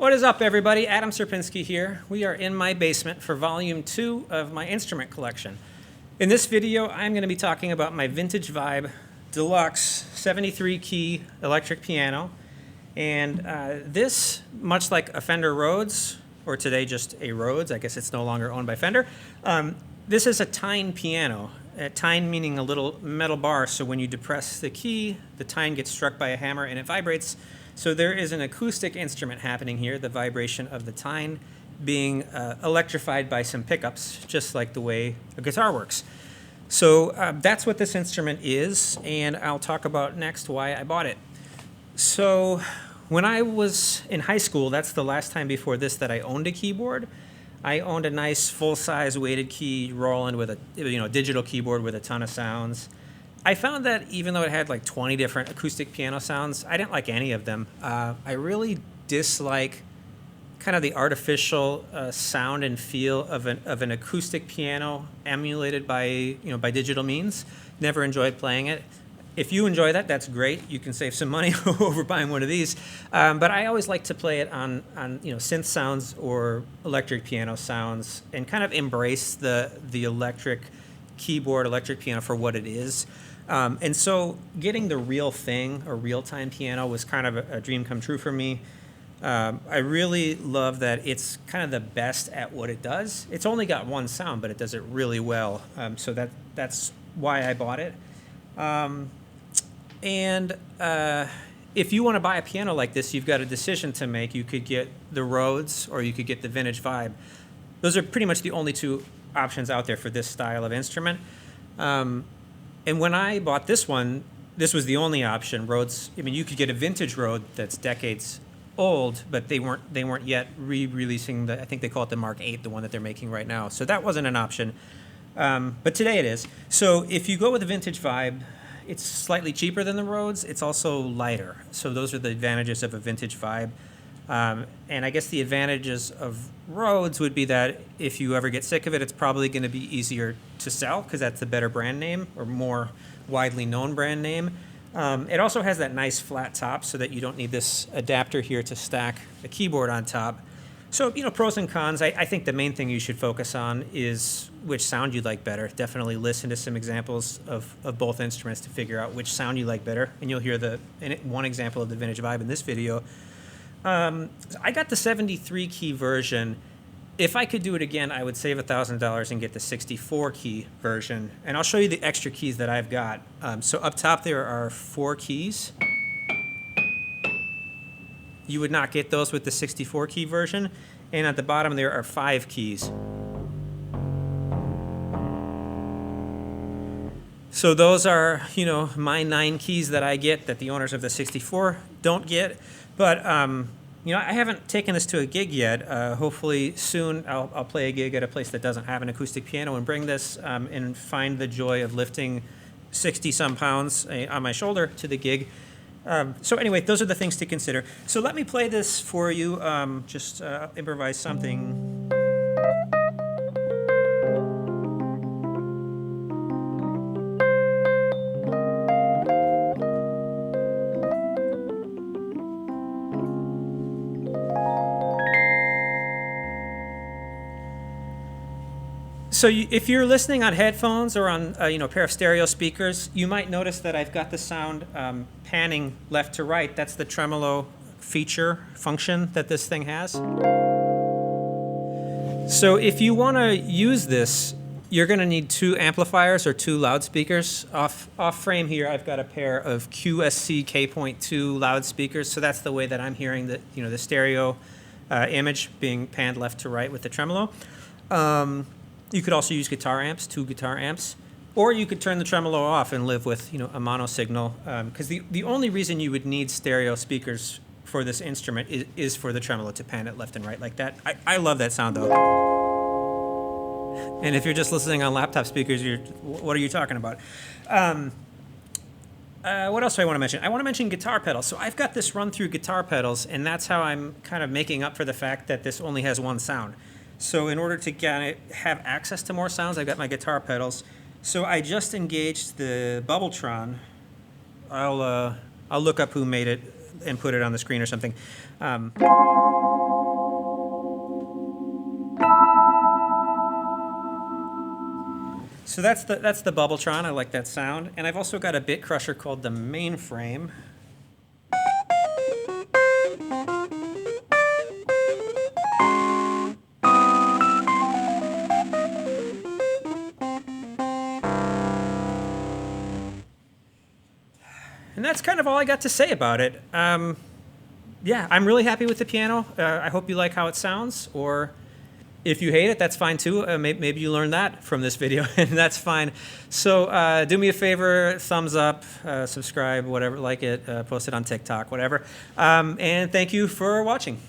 What is up, everybody? Adam Sierpinski here. We are in my basement for volume 2 of my instrument collection. In this video, I'm going to be talking about my Vintage Vibe Deluxe 73-key electric piano. And this, much like a Fender Rhodes, or today just a Rhodes, I guess it's no longer owned by Fender, this is a tine piano. Tine meaning a little metal bar, so when you depress the key, the tine gets struck by a hammer and it vibrates. So there is an acoustic instrument happening here, the vibration of the tine being electrified by some pickups, just like the way a guitar works. So that's what this instrument is, and I'll talk about next why I bought it. So when I was in high school, that's the last time before this that I owned a keyboard. I owned a nice full-size weighted key Roland with a digital keyboard with a ton of sounds. I found that even though it had like 20 different acoustic piano sounds, I didn't like any of them. I really dislike kind of the artificial sound and feel of an acoustic piano emulated by digital means. Never enjoyed playing it. If you enjoy that, that's great. You can save some money over buying one of these. But I always like to play it on synth sounds or electric piano sounds and kind of embrace the electric keyboard, electric piano for what it is. And so getting the real thing, a real-time piano, was kind of a dream come true for me. I really love that it's kind of the best at what it does. It's only got one sound, but it does it really well. So that's why I bought it. If you want to buy a piano like this, you've got a decision to make. You could get the Rhodes or you could get the Vintage Vibe. Those are pretty much the only two options out there for this style of instrument. And when I bought this one, this was the only option. Rhodes, I mean, you could get a vintage Rode that's decades old, but they weren't yet re-releasing I think they call it the Mark 8, the one that they're making right now. So that wasn't an option. But today it is. So if you go with the Vintage Vibe, it's slightly cheaper than the Rhodes. It's also lighter. So those are the advantages of a Vintage Vibe. And I guess the advantages of Rhodes would be that if you ever get sick of it, it's probably going to be easier to sell because that's the better brand name or more widely known brand name. It also has that nice flat top so that you don't need this adapter here to stack a keyboard on top. So, pros and cons. I think the main thing you should focus on is which sound you like better. Definitely listen to some examples of both instruments to figure out which sound you like better. And you'll hear one example of the Vintage Vibe in this video. I got the 73-key version. If I could do it again, I would save $1,000 and get the 64-key version. And I'll show you the extra keys that I've got. So up top there are 4 keys. You would not get those with the 64-key version. And at the bottom there are 5 keys. So those are, my 9 keys that I get that the owners of the 64 don't get. But, I haven't taken this to a gig yet. Hopefully soon I'll play a gig at a place that doesn't have an acoustic piano and bring this and find the joy of lifting 60-some pounds on my shoulder to the gig. So anyway, those are the things to consider. So let me play this for you, just improvise something. So if you're listening on headphones or on a pair of stereo speakers, you might notice that I've got the sound panning left to right. That's the tremolo function that this thing has. So if you want to use this, you're going to need 2 amplifiers or 2 loudspeakers. Off frame here, I've got a pair of QSC K.2 loudspeakers. So that's the way that I'm hearing the stereo image being panned left to right with the tremolo. You could also use guitar amps, 2 guitar amps, or you could turn the tremolo off and live with a mono signal. Because the only reason you would need stereo speakers for this instrument is for the tremolo to pan it left and right like that. I love that sound though. And if you're just listening on laptop speakers, what are you talking about? What else do I want to mention? I want to mention guitar pedals. So I've got this run through guitar pedals, and that's how I'm kind of making up for the fact that this only has one sound. So in order to have access to more sounds, I've got my guitar pedals. So I just engaged the Bubbletron. I'll look up who made it and put it on the screen or something. So that's the Bubbletron. I like that sound. And I've also got a bit crusher called the Mainframe. And that's kind of all I got to say about it. Yeah, I'm really happy with the piano. I hope you like how it sounds, or if you hate it, that's fine too. Maybe you learned that from this video, and that's fine. So do me a favor, thumbs up, subscribe, whatever, like it, post it on TikTok, whatever. And thank you for watching.